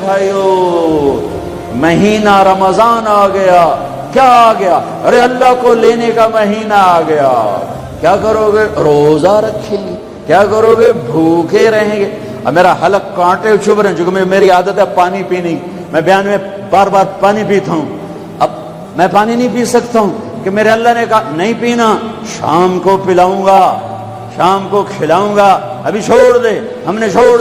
بھائیو مہینہ رمضان آ گیا. کیا آ گیا؟ ارے اللہ کو لینے کا مہینہ آ گیا. کیا کرو گے؟ روزہ رکھیں گے. کیا کرو گے؟ بھوکے رہیں گے. اب میرا حلق کانٹے چبھ رہے ہیں کیونکہ میری عادت ہے پانی پینے کی. میں بیان میں بار بار پانی پیتا ہوں. اب میں پانی نہیں پی سکتا ہوں کہ میرے اللہ نے کہا نہیں پینا، شام کو پلاؤں گا، شام کو کھلاؤں گا. ابھی چھوڑ دے. ہم نے چھوڑ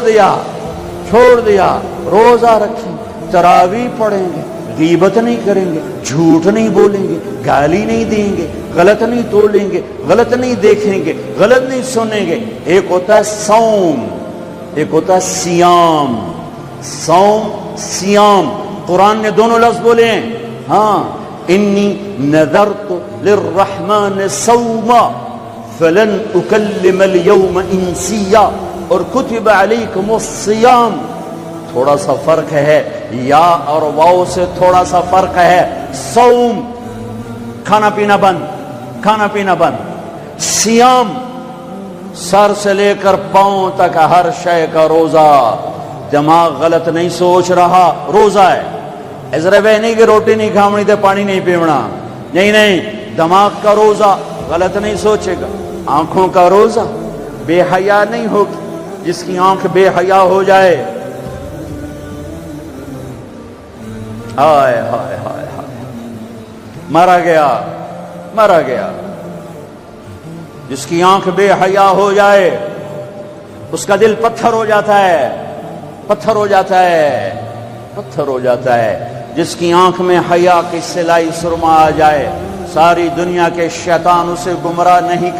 دیا. روزہ رکھیں، تراویح پڑھیں گے، غیبت نہیں کریں گے، جھوٹ نہیں بولیں گے، گالی نہیں دیں گے، غلط نہیں تولیں گے، غلط نہیں دیکھیں گے، غلط نہیں سنیں گے. ایک ہوتا ہے صوم، ایک ہوتا ہے سیام. صوم سیام قرآن نے دونوں لفظ بولے ہیں. ہاں، انی نذرت للرحمن صوما فلن اکلم اليوم انسیا. اور کتب علیکم الصیام. تھوڑا سا فرق ہے، یا اور واو سے تھوڑا سا فرق ہے. صوم کھانا پینا بند. سیام سر سے لے کر پاؤں تک ہر شے کا روزہ. دماغ غلط نہیں سوچ رہا، روزہ ہے. ازرے بے نہیں کہ روٹی نہیں کھاونی تے پانی نہیں پیونا. نہیں، دماغ کا روزہ غلط نہیں سوچے گا. آنکھوں کا روزہ بے حیا نہیں ہوگی. جس کی آنکھ بے حیا ہو جائے، ہائے ہائے ہائے ہائے، مرا گیا. جس کی آنکھ بے حیا ہو جائے اس کا دل پتھر ہو جاتا ہے. جس کی آنکھ میں حیا کی سلائی سرما آ جائے، ساری دنیا کے شیطان اسے گمراہ نہیں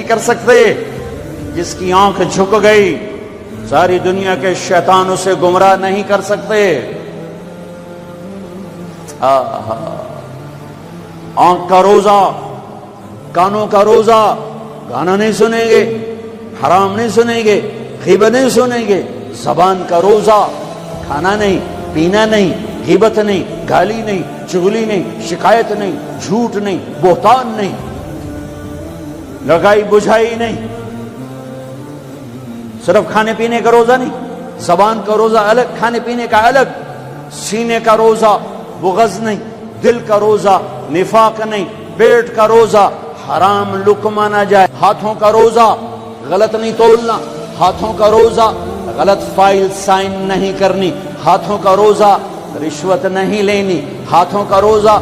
کر سکتے. جس کی آنکھ جھک گئی، ساری دنیا کے شیطان اسے گمراہ نہیں کر سکتے. آنکھ کا روزہ، کانوں کا روزہ، گانا نہیں سنیں گے، حرام نہیں سنیں گے، غیبت نہیں سنیں گے. زبان کا روزہ، کھانا نہیں، پینا نہیں، غیبت نہیں، گالی نہیں، چغلی نہیں، شکایت نہیں، جھوٹ نہیں، بہتان نہیں، لگائی بجھائی نہیں. صرف کھانے پینے کا روزہ نہیں، زبان کا روزہ الگ، کھانے پینے کا الگ. سینے کا روزہ بغض نہیں، دل کا روزہ نفاق نہیں، پیٹ کا روزہ حرام لقمہ نہ جائے. ہاتھوں کا روزہ غلط نہیں تولنا، ہاتھوں کا روزہ غلط فائل سائن نہیں کرنی، ہاتھوں کا روزہ رشوت نہیں لینی، ہاتھوں کا روزہ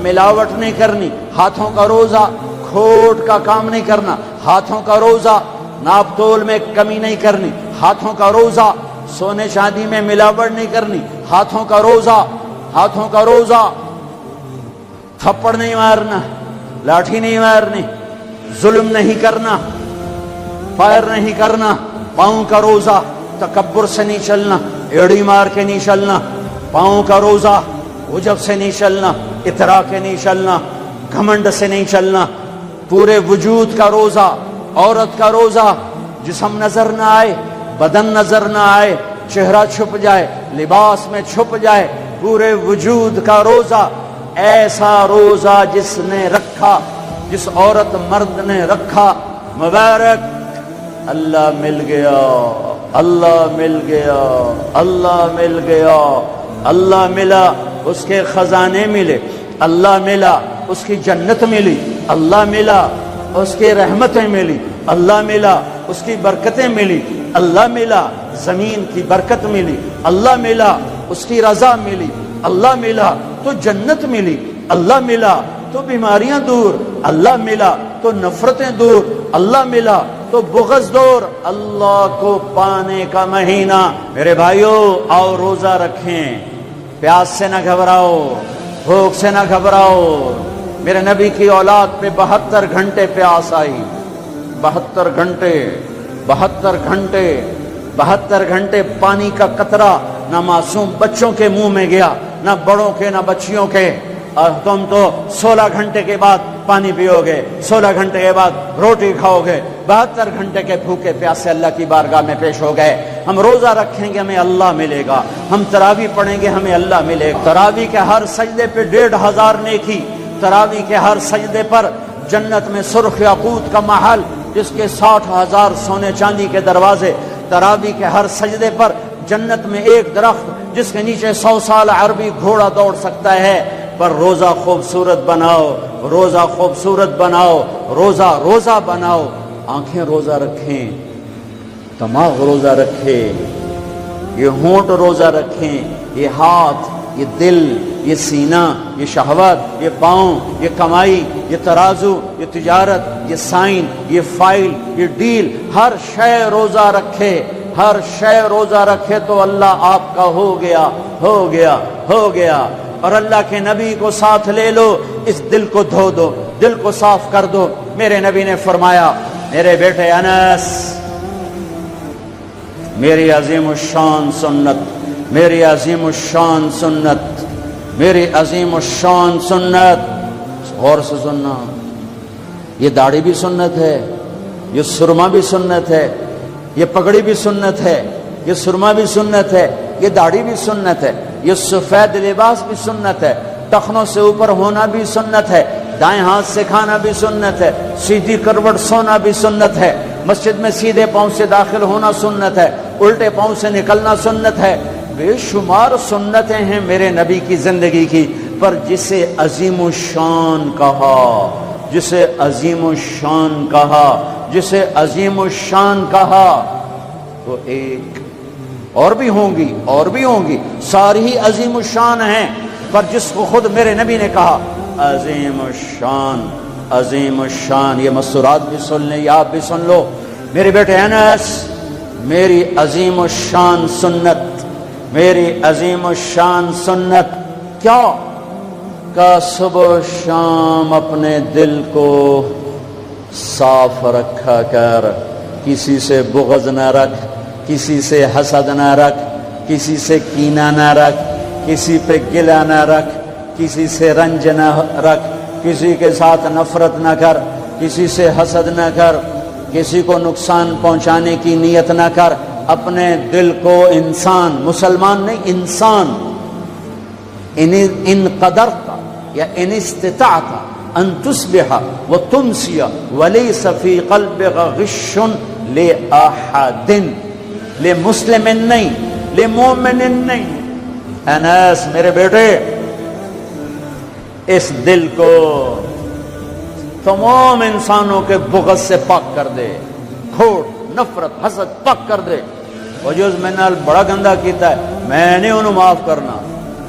ملاوٹ نہیں کرنی، ہاتھوں کا روزہ کھوٹ کا کام نہیں کرنا، ہاتھوں کا روزہ ناپ تول میں کمی نہیں کرنی، ہاتھوں کا روزہ سونے چاندی میں ملاوٹ نہیں کرنی، ہاتھوں کا روزہ تھپڑ نہیں مارنا، لاٹھی نہیں مارنی، ظلم نہیں کرنا، فائر نہیں کرنا. پاؤں کا روزہ تکبر سے نہیں چلنا، ایڑی مار کے نہیں چلنا. پاؤں کا روزہ عجب سے نہیں چلنا، اترا کے نہیں چلنا، گھمنڈ سے نہیں چلنا. پورے وجود کا روزہ، عورت کا روزہ جسم نظر نہ آئے، بدن نظر نہ آئے، چہرہ چھپ جائے، لباس میں چھپ جائے. پورے وجود کا روزہ، ایسا روزہ جس نے رکھا، جس عورت مرد نے رکھا، مبارک. اللہ مل گیا، اللہ ملا، اس کے خزانے ملے، اللہ ملا، اس کی جنت ملی، اللہ ملا، اس کی رحمتیں ملی، اللہ ملا، اس کی برکتیں ملی، اللہ ملا، زمین کی برکت ملی، اللہ ملا، اس کی رضا ملی، اللہ ملا تو جنت ملی، اللہ ملا تو بیماریاں دور، اللہ ملا تو نفرتیں دور، اللہ ملا تو بغض دور. اللہ کو پانے کا مہینہ. میرے بھائیو آؤ روزہ رکھیں، پیاس سے نہ گھبراؤ، بھوک سے نہ گھبراؤ. میرے نبی کی اولاد پہ 72 گھنٹے پیاس آئی، 72 گھنٹے پانی کا قطرہ نہ معصوم بچوں کے منہ میں گیا، نہ بڑوں کے نہ بچیوں کے. اور تم تو 16 گھنٹے کے بعد پانی پیو گے، 16 گھنٹے کے بعد روٹی کھاؤ گے. 72 گھنٹے کے بھوکے پیاسے اللہ کی بارگاہ میں پیش ہو گئے. ہم روزہ رکھیں گے ہمیں اللہ ملے گا، ہم تراویح پڑھیں گے ہمیں اللہ ملے گا. تراویح کے ہر سجدے پہ 1500 نیکی، تراویح کے ہر سجدے پر جنت میں سرخ یاقوت کا محل جس کے 60,000 سونے چاندی کے دروازے، تراویح کے ہر سجدے پر جنت میں ایک درخت جس کے نیچے 100 سال عربی گھوڑا دوڑ سکتا ہے، پر روزہ خوبصورت بناؤ، روزہ خوبصورت بناؤ، روزہ بناؤ، آنکھیں روزہ رکھیں، دماغ روزہ رکھے، یہ ہونٹ روزہ رکھیں، یہ ہاتھ، یہ دل، یہ سینہ، یہ شہوت، یہ پاؤں، یہ کمائی، یہ ترازو، یہ تجارت، یہ سائن، یہ فائل، یہ ڈیل، ہر شے روزہ رکھے، ہر شے روزہ رکھے تو اللہ آپ کا ہو گیا، ہو گیا، ہو گیا۔ اور اللہ کے نبی کو ساتھ لے لو، اس دل کو دھو دو، دل کو صاف کر دو۔ میرے نبی نے فرمایا، میرے بیٹے انس، میری عظیم الشان سنت، میری عظیم الشان سنت، میری عظیم الشان سنت، غور سے سننا، یہ داڑھی بھی سنت ہے، یہ سرما بھی سنت ہے، یہ پگڑی بھی سنت ہے، یہ سرما بھی سنت ہے، یہ داڑھی بھی سنت ہے، یہ سفید لباس بھی سنت ہے، ٹخنوں سے اوپر ہونا بھی سنت ہے، دائیں ہاتھ سے کھانا بھی سنت ہے، سیدھی کروٹ سونا بھی سنت ہے، مسجد میں سیدھے پاؤں سے داخل ہونا سنت ہے، الٹے پاؤں سے نکلنا سنت ہے۔ بے شمار سنتیں ہیں میرے نبی کی زندگی کی، پر جسے عظیم الشان کہا، جسے عظیم الشان کہا، جسے عظیم الشان کہا، وہ ایک اور بھی ہوں گی، اور بھی ہوں گی، ساری ہی عظیم الشان ہیں، پر جس کو خود میرے نبی نے کہا عظیم الشان، عظیم الشان، یہ مسورات بھی سن لیں، یہ آپ بھی سن لو۔ میرے بیٹے انس، میری عظیم الشان سنت، میری عظیم الشان سنت کیا؟ کہ صبح و شام اپنے دل کو صاف رکھا کر، کسی سے بغض نہ رکھ، کسی سے حسد نہ رکھ، کسی سے کینہ نہ رکھ، کسی پہ گلہ نہ رکھ، کسی سے رنج نہ رکھ، کسی کے ساتھ نفرت نہ کر، کسی سے حسد نہ کر، کسی کو نقصان پہنچانے کی نیت نہ کر، اپنے دل کو انسان، مسلمان نہیں انسان، ان قدرت یا ان استطاعت ان تصبح وتمسی وليس في قلبك غش لأحد، لمسلم نہیں، لمومن نہیں۔ انس میرے بیٹے، اس دل کو تمام انسانوں کے بغض سے پاک کر دے، کھوٹ، نفرت، حسد پاک کر دے۔ وہ جو میرے نال بڑا گندا کیتا ہے، میں نے انہوں معاف کرنا،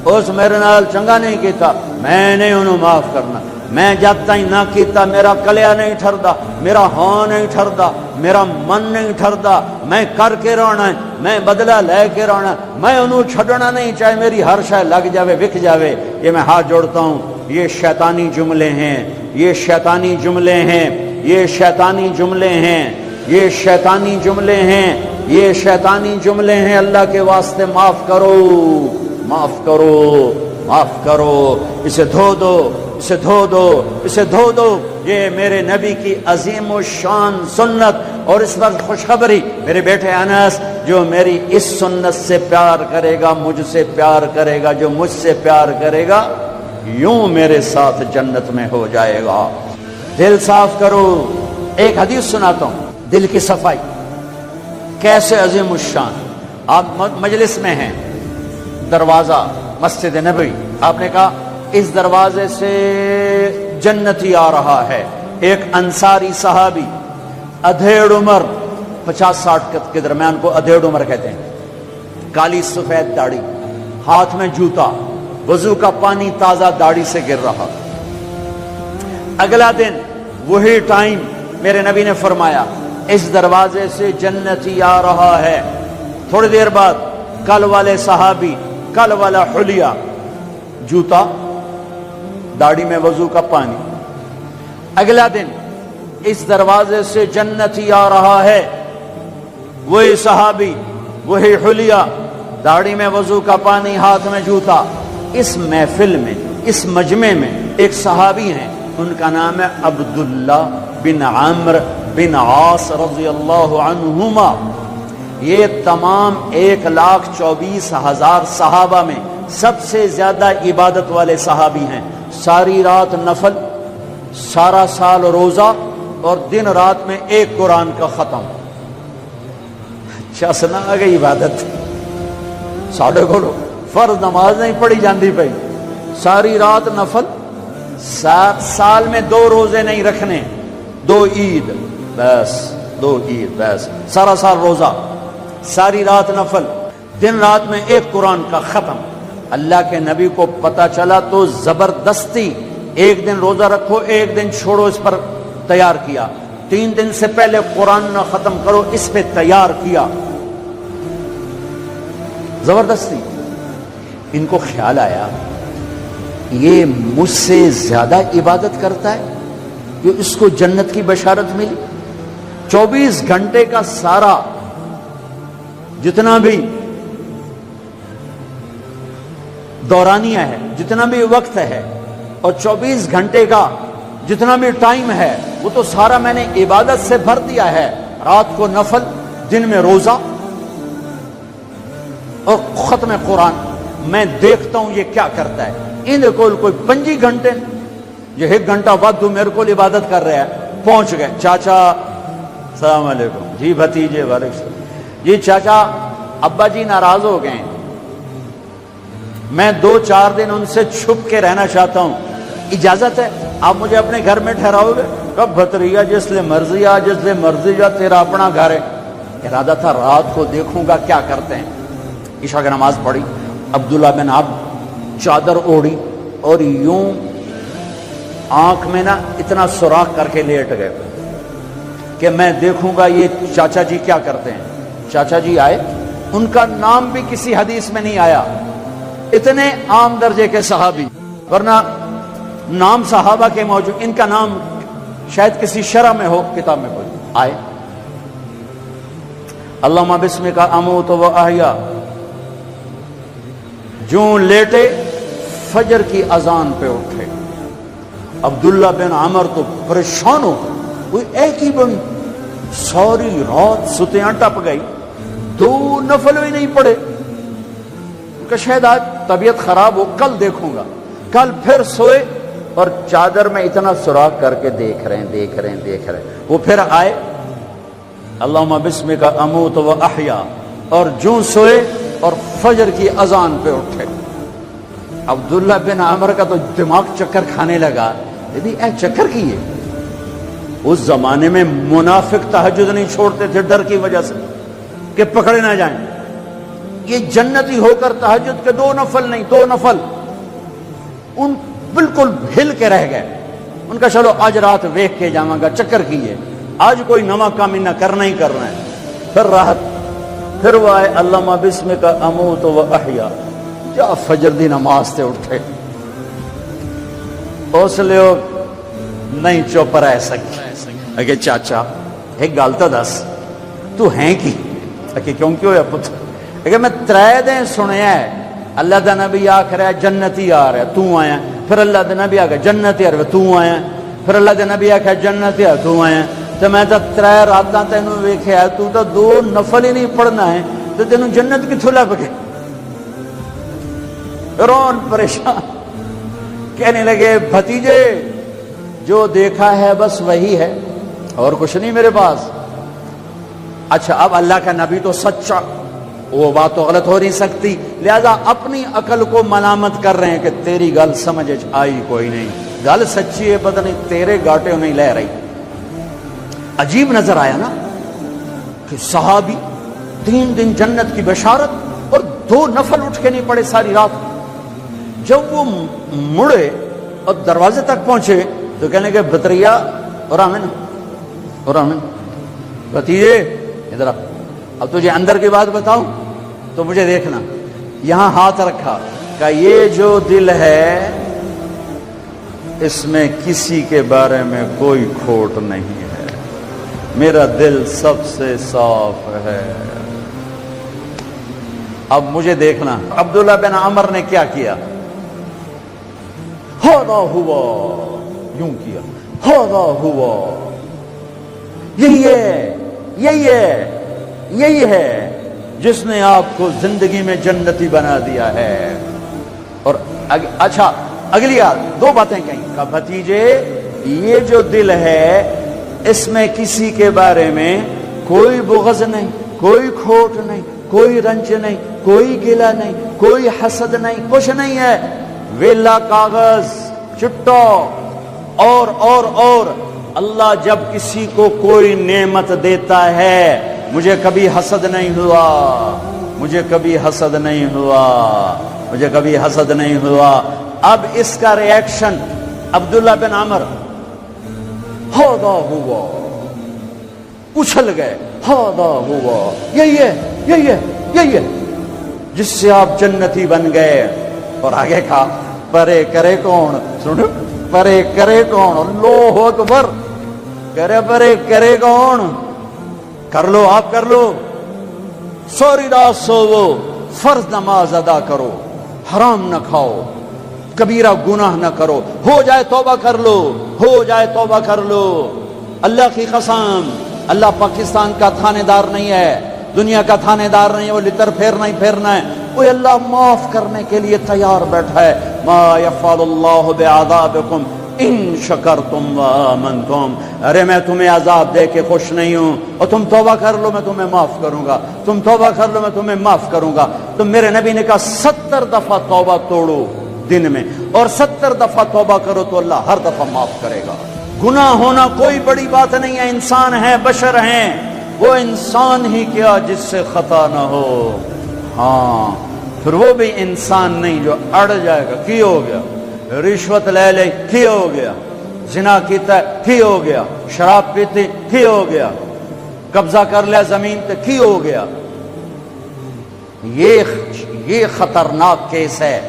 اس میرے نال چنگا نہیں کیتا، میں نے انہوں معاف کرنا، میں جب تک نہ کیتا میرا کلیا نہیں ٹھردا، میرا ہاں نہیں ٹھردا، میرا من نہیں ٹھردا، میں کر کے رونا ہے، میں بدلہ لے کے رونا ہے، میں انہوں چھڑنا نہیں، چاہے میری ہر شے لگ جاوے، وک جاوے۔ یہ میں ہاتھ جوڑتا ہوں، یہ شیطانی جملے ہیں، یہ شیطانی جملے ہیں، یہ شیطانی جملے ہیں، یہ شیطانی جملے ہیں، یہ شیطانی جملے ہیں۔ اللہ کے واسطے معاف کرو، معاف کرو، معاف کرو، اسے دھو دو، اسے دھو دو، اسے دھو دو۔ یہ میرے نبی کی عظیم الشان سنت، اور اس وقت خوشخبری میرے بیٹے انس، جو میری اس سنت سے پیار کرے گا، مجھ سے پیار کرے گا، جو مجھ سے پیار کرے گا، یوں میرے ساتھ جنت میں ہو جائے گا۔ دل صاف کرو۔ ایک حدیث سناتا ہوں، دل کی صفائی کیسے عظیم الشان۔ آپ مجلس میں ہیں، دروازہ مسجد نبوی، آپ نے کہا اس دروازے سے جنتی آ رہا ہے۔ ایک انصاری صحابی، ادھیڑ عمر، 50-60 کے درمیان کو ادھیڑ عمر کہتے ہیں، کالی سفید داڑھی، ہاتھ میں جوتا، وضو کا پانی تازہ داڑھی سے گر رہا۔ اگلا دن وہی ٹائم میرے نبی نے فرمایا اس دروازے سے جنتی آ رہا ہے۔ تھوڑی دیر بعد کل والے صحابی، کل والا حلیہ، جوتا، داڑھی میں وضو کا پانی۔ اگلا دن اس دروازے سے جنتی آ رہا ہے، وہی صحابی، وہی حلیہ، داڑھی میں وضو کا پانی، ہاتھ میں جوتا۔ اس محفل میں، اس مجمع میں ایک صحابی ہیں، ان کا نام ہے عبداللہ بن عمرو بن عاص رضی اللہ عنہما۔ یہ تمام 1,24,000 صحابہ میں سب سے زیادہ عبادت والے صحابی ہیں۔ ساری رات نفل، سارا سال روزہ، اور دن رات میں ایک قرآن کا ختم۔ اچھا سنا آ گئی عبادت، ساڑھے کو فرض نماز نہیں پڑھی جاندی پئی، ساری رات نفل، سال میں 2 روزے نہیں رکھنے، 2 عید بس، 2 عید بس، سارا سال روزہ، ساری رات نفل، دن رات میں 1 قرآن کا ختم۔ اللہ کے نبی کو پتا چلا تو زبردستی 1 دن روزہ رکھو 1 دن چھوڑو اس پر تیار کیا، 3 دن سے پہلے قرآن نہ ختم کرو اس پہ تیار کیا، زبردستی۔ ان کو خیال آیا یہ مجھ سے زیادہ عبادت کرتا ہے، کہ اس کو جنت کی بشارت ملی۔ 24 گھنٹے کا سارا جتنا بھی دورانیہ ہے، جتنا بھی وقت ہے، اور 24 گھنٹے کا جتنا بھی ٹائم ہے، وہ تو سارا میں نے عبادت سے بھر دیا ہے، رات کو نفل، دن میں روزہ اور ختم قرآن۔ میں دیکھتا ہوں یہ کیا کرتا ہے۔ ان کو کوئی 25 گھنٹے، یہ 1 گھنٹہ بعد تو میرے کو عبادت کر رہا ہے۔ پہنچ گئے، چاچا السلام علیکم، جی بھتیجے وعلیکم السلام، جی چاچا ابا جی ناراض ہو گئے، میں 2-4 دن ان سے چھپ کے رہنا چاہتا ہوں، اجازت ہے؟ آپ مجھے اپنے گھر میں ٹھہراؤ گے؟ کب بھتریا جس لئے مرضی آ، جس لئے مرضی جا، تیرا اپنا گھر ہے۔ ارادہ تھا رات کو دیکھوں گا کیا کرتے ہیں۔ عشاء کی نماز پڑھی، عبداللہ بن عب چادر اوڑھی اور یوں آنکھ میں نا اتنا سوراخ کر کے لیٹ گئے کہ میں دیکھوں گا یہ چاچا جی کیا کرتے ہیں۔ چاچا جی آئے، ان کا نام بھی کسی حدیث میں نہیں آیا، اتنے عام درجے کے صحابی، ورنہ نام صحابہ کے موجود، ان کا نام شاید کسی شرح میں ہو، کتاب میں کوئی۔ آئے، اللہم بسمک اموت و احیا، جو لیٹے فجر کی اذان پہ اٹھے۔ عبداللہ بن عمر تو پریشان ہو، کوئی ایک ہی بن، ساری رات ستیاں ٹپ گئی، 2 نفل بھی نہیں پڑے، کہ شاید آج طبیعت خراب ہو، کل دیکھوں گا۔ کل پھر سوئے اور چادر میں اتنا سوراخ کر کے دیکھ رہے ہیں۔ وہ پھر آئے، اللہم بسمک اموت و احیا، اور جو سوئے اور فجر کی اذان پہ اٹھے۔ عبداللہ بن عمر کا تو دماغ چکر کھانے لگا، اے چکر کی ہے۔ اس زمانے میں منافق تہجد نہیں چھوڑتے تھے ڈر کی وجہ سے کہ پکڑے نہ جائیں۔ یہ جنتی ہو کر تہجد کے 2 نفل نہیں، 2 نفل، ان بالکل ہل کے رہ گئے۔ ان کا چلو آج رات ویکھ کے جاواں گا، چکر کی ہے، آج کوئی نواں کام نہ کرنا ہی کرنا ہے۔ پھر راحت، پھر وہ آئے، اللہم بسمک اموت و احیا، جا فجر دی نماز تے اٹھے۔ اس لیے نہیں چپ رہ سکتے۔ اگے چاچا ایک گل تو دس، تو ہیں کی؟ اگے کیوں ہویا پتر؟ اگے میں 3 دن سنیا ہے اللہ دا نبی آکھ رہا ہے جنتی آ رہا ہے، تو آیا۔ پھر اللہ دا نبی آکھ جنتی آ رہا ہے، تو آیا۔ پھر اللہ دا نبی آکھ جنتی آ، تو آیا۔ تو میں تو 3 راتاں تینوں ویکھیا، تو 2 نفل ہی نہیں پڑھنا ہے، تو تینوں جنت کتھوں لب گئی؟ رون پریشان، کہنے لگے بھتیجے جو دیکھا ہے بس وہی ہے، اور کچھ نہیں میرے پاس۔ اچھا اب اللہ کا نبی تو سچا، وہ بات تو غلط ہو نہیں سکتی، لہذا اپنی عقل کو ملامت کر رہے ہیں کہ تیری گل سمجھ آئی کوئی نہیں، گل سچی ہے، پتہ نہیں تیرے گاٹے نہیں لے رہی۔ عجیب نظر آیا نا کہ صحابی 3 دن جنت کی بشارت اور 2 نفل اٹھ کے نہیں پڑے ساری رات۔ جب وہ مڑے اور دروازے تک پہنچے تو کہنے کہ بطریا اور آمن بھتیجے ادھر اب تجھے اندر کی بات بتاؤں تو مجھے دیکھنا۔ یہاں ہاتھ رکھا کہ یہ جو دل ہے اس میں کسی کے بارے میں کوئی کھوٹ نہیں ہے، میرا دل سب سے صاف ہے۔ اب مجھے دیکھنا عبداللہ بن عمر نے کیا کیا، ہوا ہوا یوں کیا، ہوا ہوا، یہی ہے جس نے آپ کو زندگی میں جنتی بنا دیا ہے۔ اور اچھا اگلی 2 باتیں کہیں کہ بھتیجے یہ جو دل ہے اس میں کسی کے بارے میں کوئی بغض نہیں، کوئی کھوٹ نہیں، کوئی رنج نہیں، کوئی گلہ نہیں، کوئی حسد نہیں، کچھ نہیں ہے، ویلا کاغذ چٹا اور اللہ جب کسی کو کوئی نعمت دیتا ہے، مجھے کبھی حسد نہیں ہوا، مجھے کبھی حسد نہیں ہوا، مجھے کبھی حسد نہیں ہوا۔ اب اس کا ری ایکشن عبداللہ بن عمر، ہادا ہوا، اچھل گئے، ہادا ہوا، یہی ہے جس سے آپ جنتی بن گئے۔ اور آگے کہا پرے کرے کون، سنو، پرے کرے کون، اللہ اکبر، کرے پرے کرے کون، کر لو آپ، کر لو، سوری رات سوو، فرض نماز ادا کرو، حرام نہ کھاؤ، کبیرہ گناہ نہ کرو، ہو جائے توبہ کر لو، ہو جائے توبہ کر لو۔ اللہ کی قسم، اللہ پاکستان کا تھانے دار نہیں ہے، دنیا کا تھانے دار نہیں ہے، وہ لتر پھیرنا ہی پھیرنا ہے، وہ اللہ معاف کرنے کے لیے تیار بیٹھا ہے۔ ما یفعل اللہ بعذابکم ان شکرتم وآمنتم، ارے میں تمہیں عذاب دے کے خوش نہیں ہوں، اور تم توبہ کر لو میں تمہیں معاف کروں گا، تم توبہ کر لو میں تمہیں معاف کروں گا۔ تو میرے نبی نے کہا 70 دفعہ توبہ توڑو دن میں، اور 70 دفعہ توبہ کرو تو اللہ ہر دفعہ معاف کرے گا۔ گناہ ہونا کوئی بڑی بات نہیں ہے، انسان ہے، بشر ہیں، وہ انسان ہی کیا جس سے خطا نہ ہو، ہاں پھر وہ بھی انسان نہیں جو اڑ جائے گا، کی ہو گیا، رشوت لے لے کی ہو گیا، زنا کیتا ہے کی ہو گیا، شراب پیتے کی ہو گیا، قبضہ کر لیا زمین پہ کی ہو گیا۔ یہ خطرناک کیس ہے،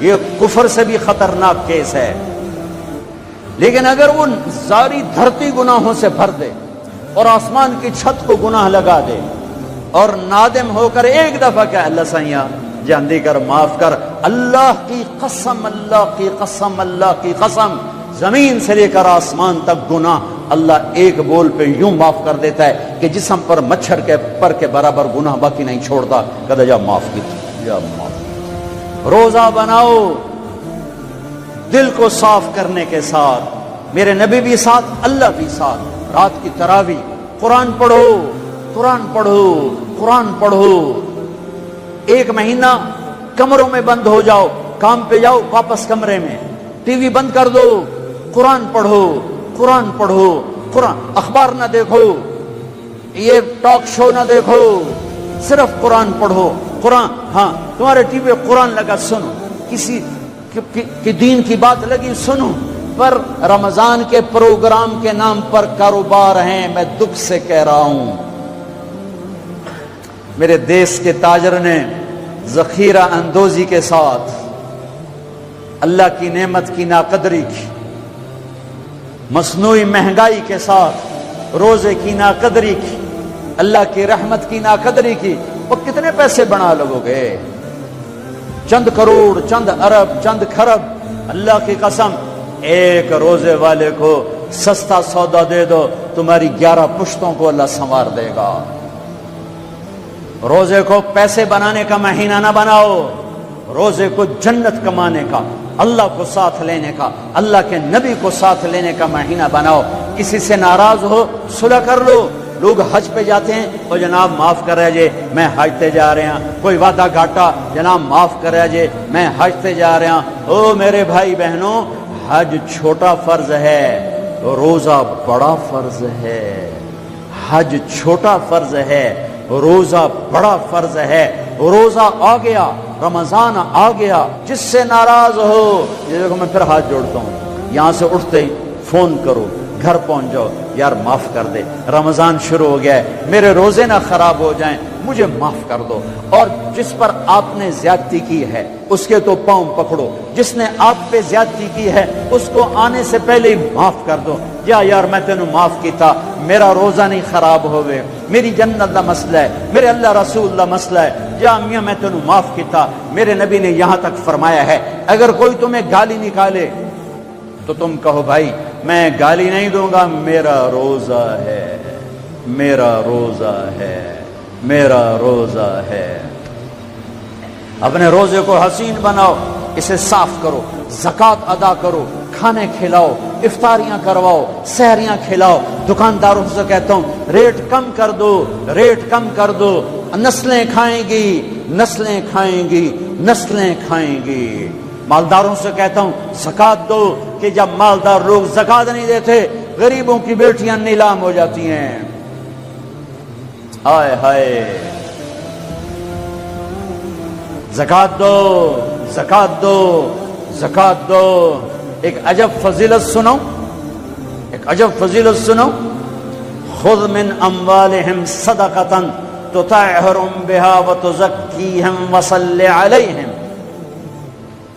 یہ کفر سے بھی خطرناک کیس ہے۔ لیکن اگر وہ ساری دھرتی گناہوں سے بھر دے اور آسمان کی چھت کو گناہ لگا دے اور نادم ہو کر ایک دفعہ کہ اللہ سائیاں جاندی کر، معاف کر، اللہ کی قسم، اللہ کی قسم، اللہ کی قسم، زمین سے لے کر آسمان تک گناہ اللہ ایک بول پہ یوں معاف کر دیتا ہے کہ جسم پر مچھر کے پر کے برابر گناہ باقی نہیں چھوڑتا، کہتا جا معاف کی، جا معاف۔ روزہ بناؤ دل کو صاف کرنے کے ساتھ، میرے نبی بھی ساتھ، اللہ بھی ساتھ، رات کی تراویح، قرآن پڑھو، قرآن پڑھو، قرآن پڑھو، ایک مہینہ کمروں میں بند ہو جاؤ، کام پہ جاؤ واپس کمرے میں، ٹی وی بند کر دو، قرآن پڑھو، قرآن پڑھو، قرآن، اخبار نہ دیکھو، یہ ٹاک شو نہ دیکھو، صرف قرآن پڑھو، قرآن، ہاں تمہارے ٹی وی قرآن لگا سنو، کسی کی دین کی بات لگی سنو، پر رمضان کے پروگرام کے نام پر کاروبار ہیں، میں دکھ سے کہہ رہا ہوں۔ میرے دیس کے تاجر نے ذخیرہ اندوزی کے ساتھ اللہ کی نعمت کی ناقدری کی، مصنوعی مہنگائی کے ساتھ روزے کی ناقدری کی، اللہ کی رحمت کی ناقدری کی، وہ کتنے پیسے بنا لگو گے، چند کروڑ، چند ارب، چند کھرب، اللہ کی قسم ایک روزے والے کو سستا سودا دے دو، تمہاری 11 پشتوں کو اللہ سنوار دے گا۔ روزے کو پیسے بنانے کا مہینہ نہ بناؤ، روزے کو جنت کمانے کا، اللہ کو ساتھ لینے کا، اللہ کے نبی کو ساتھ لینے کا مہینہ بناؤ۔ کسی سے ناراض ہو صلح کر لو، لوگ حج پہ جاتے ہیں، او جناب معاف کر رہے جے میں حج تے جا رہے ہیں، کوئی وعدہ گھاٹا، جناب معاف کر رہے جے میں حج تے جا رہے ہیں۔ او میرے بھائی بہنوں، حج چھوٹا فرض ہے، روزہ بڑا فرض ہے، حج چھوٹا فرض ہے، روزہ بڑا فرض ہے۔ روزہ آ گیا، رمضان آ گیا، جس سے ناراض ہو، یہ دیکھو میں پھر ہاتھ جوڑتا ہوں، یہاں سے اٹھتے ہی فون کرو، گھر پہنچ جاؤ، یار معاف کر دے، رمضان شروع ہو گیا ہے، میرے روزے نہ خراب ہو جائیں، مجھے معاف کر دو۔ اور جس پر آپ نے زیادتی کی ہے اس کے تو پاؤں پکڑو، جس نے آپ پہ زیادتی کی ہے اس کو آنے سے پہلے ہی معاف کر دو، یا یار میں تینوں معاف کیتا، میرا روزہ نہیں خراب ہوئے، میری جنت دا مسئلہ ہے، میرے اللہ رسول دا مسئلہ ہے، یا میاں میں تینوں معاف کیتا۔ میرے نبی نے یہاں تک فرمایا ہے اگر کوئی تمہیں گالی نکالے تو تم کہو بھائی میں گالی نہیں دوں گا، میرا روزہ ہے، میرا روزہ ہے، میرا روزہ ہے۔ اپنے روزے کو حسین بناؤ، اسے صاف کرو، زکوٰۃ ادا کرو، کھانے کھلاؤ، افطاریاں کرواؤ، سحریاں کھلاؤ۔ دکانداروں سے کہتا ہوں ریٹ کم کر دو، ریٹ کم کر دو، نسلیں کھائیں گی، نسلیں کھائیں گی، نسلیں کھائیں گی۔ مالداروں سے کہتا ہوں زکات دو، کہ جب مالدار لوگ زکات نہیں دیتے غریبوں کی بیٹیاں نیلام ہو جاتی ہیں۔ ہائے ہائے، زکات دو، زکات دو، زکات دو۔ ایک عجب فضیلت سنو، ایک عجب فضیلت سنو، خذ من اموالہم صدقۃ تطہرہم بہا وتزکیہم وصلی علیہم۔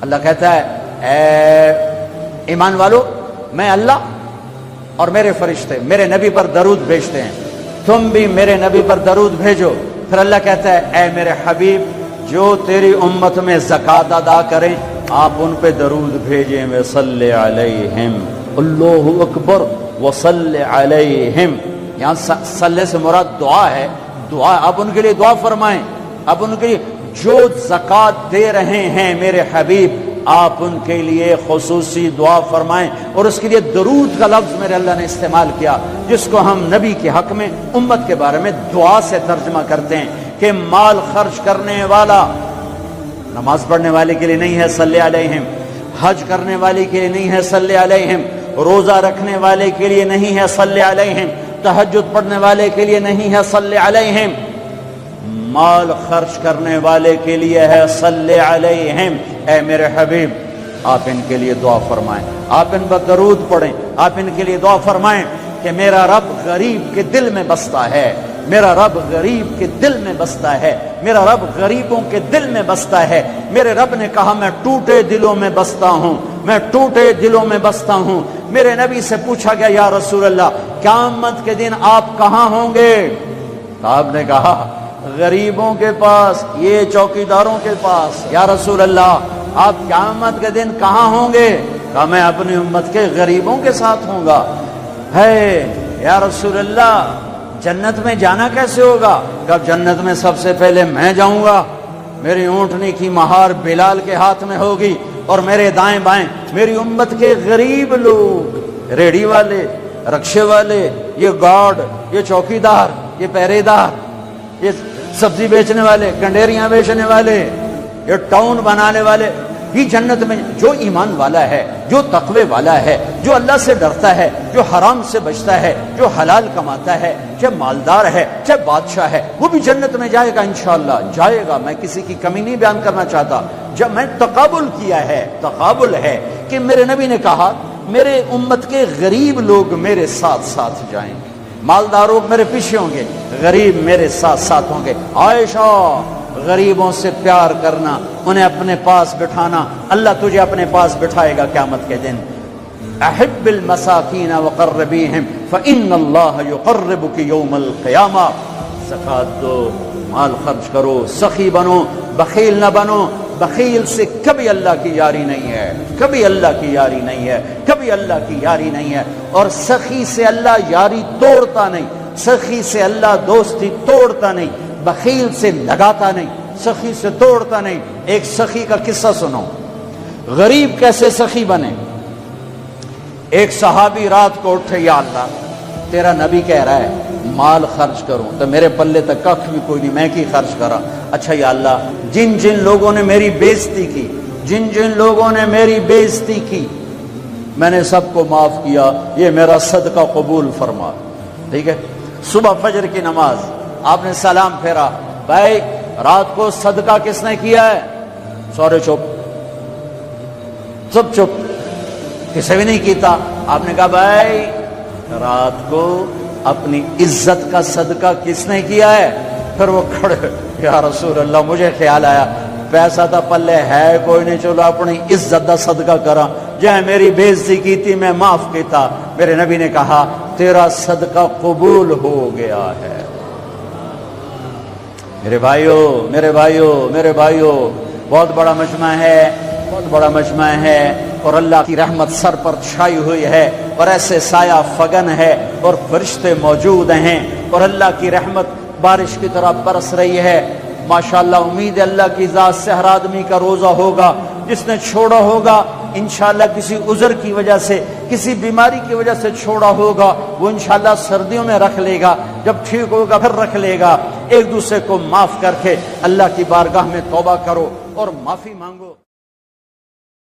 اللہ کہتا ہے اے ایمان والو، میں اللہ اور میرے فرشتے میرے نبی پر درود بھیجتے ہیں، تم بھی میرے نبی پر درود بھیجو۔ پھر اللہ کہتا ہے اے میرے حبیب، جو تیری امت میں زکات ادا کریں آپ ان پہ درود بھیجیں، وصلی علیہم، اللہ اکبر، وصلی علیہم۔ یہاں صلی سے مراد دعا ہے، دعا، آپ ان کے لیے دعا فرمائیں، آپ ان کے لیے جو زکات دے رہے ہیں میرے حبیب آپ ان کے لیے خصوصی دعا فرمائیں۔ اور اس کے لیے درود کا لفظ میرے اللہ نے استعمال کیا، جس کو ہم نبی کے حق میں امت کے بارے میں دعا سے ترجمہ کرتے ہیں، کہ مال خرچ کرنے والا نماز پڑھنے والے کے لیے نہیں ہے صلی علیہم، حج کرنے والے کے لیے نہیں ہے صلی علیہم، روزہ رکھنے والے کے لیے نہیں ہے صلی علیہم، تہجد پڑھنے والے کے لیے نہیں ہے صلی علیہم، مال خرچ کرنے والے کے لیے ہے صلی علیہم۔ اے میرے حبیب آپ ان کے لیے دعا فرمائیں، آپ ان پر درود پڑھیں، آپ ان کے لیے دعا فرمائیں کہ میرا رب غریب کے دل میں بستا ہے، میرا رب غریب کے دل میں بستا ہے، میرا رب غریبوں کے دل میں بستا ہے۔ میرے رب نے کہا میں ٹوٹے دلوں میں بستا ہوں، میں ٹوٹے دلوں میں بستا ہوں۔ میرے نبی سے پوچھا گیا یا رسول اللہ قیامت کے دن آپ کہاں ہوں گے؟ تو آپ نے کہا غریبوں کے پاس، یہ چوکیداروں کے پاس۔ یا رسول اللہ آپ قیامت کے دن کہاں ہوں گے؟ کہا میں اپنی امت کے غریبوں کے ساتھ ہوں گا۔ ہے یا رسول اللہ جنت میں جانا کیسے ہوگا؟ کہا جنت میں سب سے پہلے میں جاؤں گا، میری اونٹنی کی مہار بلال کے ہاتھ میں ہوگی، اور میرے دائیں بائیں میری امت کے غریب لوگ، ریڑھی والے، رکشے والے، یہ گارڈ، یہ چوکیدار، یہ پہرے دار، یہ سبزی بیچنے والے، کنڈیریاں بیچنے والے، یہ ٹاؤن بنانے والے، بھی جنت میں جو ایمان والا ہے، جو تقوی والا ہے، جو اللہ سے ڈرتا ہے، جو حرام سے بچتا ہے، جو حلال کماتا ہے، چاہے مالدار ہے چاہے بادشاہ ہے، وہ بھی جنت میں جائے گا انشاءاللہ، جائے گا۔ میں کسی کی کمی نہیں بیان کرنا چاہتا، جب میں تقابل کیا ہے، تقابل ہے کہ میرے نبی نے کہا میرے امت کے غریب لوگ میرے ساتھ ساتھ جائیں گے، مالدار لوگ میرے پیچھے ہوں گے، غریب میرے ساتھ ساتھ ہوں گے۔ عائشہ غریبوں سے پیار کرنا، انہیں اپنے پاس بٹھانا، اللہ تجھے اپنے پاس بٹھائے گا قیامت کے دن۔ احب المساکین وقربیہم فإن اللہ یقربک یوم القیامہ۔ زکات دو، مال خرچ کرو، سخی بنو، بخیل نہ بنو۔ بخیل سے کبھی اللہ کی یاری نہیں ہے، کبھی اللہ کی یاری نہیں ہے، کبھی اللہ کی یاری نہیں ہے۔ اور سخی سے اللہ یاری توڑتا نہیں، سخی سے اللہ دوستی توڑتا نہیں، بخیل سے لگاتا نہیں، سخی سے توڑتا نہیں۔ ایک سخی کا قصہ سنو، غریب کیسے سخی بنے۔ ایک صحابی رات کو اٹھے، یا اللہ تیرا نبی کہہ رہا ہے مال خرچ کروں تو میرے پلے تک کخ بھی کوئی نہیں، میں کی خرچ کرا۔ اچھا یا اللہ جن جن لوگوں نے میری بےزتی کی، جن جن لوگوں نے میری بےزتی کی میں نے سب کو معاف کیا، یہ میرا صدقہ قبول فرما۔ ٹھیک ہے، صبح فجر کی نماز آپ نے سلام پھیرا، بھائی رات کو صدقہ کس نے کیا ہے؟ سورے چپ، سب چپ، کسی بھی نہیں کیتا۔ آپ نے کہا بھائی رات کو اپنی عزت کا صدقہ کس نے کیا ہے؟ پھر وہ کھڑے، یا رسول اللہ مجھے خیال آیا پیسہ تھا پلے ہے کوئی نہیں، چلو اپنی عزت کا صدقہ کرا، جہاں میری بےزتی کی تھی میں معاف کیتا۔ میرے نبی نے کہا تیرا صدقہ قبول ہو گیا ہے۔ میرے بھائیو، میرے بھائیو، میرے بھائیو، بہت بڑا مجمع ہے، بہت بڑا مجمع ہے، اور اللہ کی رحمت سر پر چھائی ہوئی ہے، اور ایسے سایہ فگن ہے، اور فرشتے موجود ہیں، اور اللہ کی رحمت بارش کی طرح برس رہی ہے۔ ماشاءاللہ امید ہے اللہ کی ذات سے ہر آدمی کا روزہ ہوگا، جس نے چھوڑا ہوگا انشاءاللہ کسی عذر کی وجہ سے، کسی بیماری کی وجہ سے چھوڑا ہوگا وہ انشاءاللہ سردیوں میں رکھ لے گا، جب ٹھیک ہوگا پھر رکھ لے گا۔ ایک دوسرے کو معاف کر کے اللہ کی بارگاہ میں توبہ کرو اور معافی مانگو۔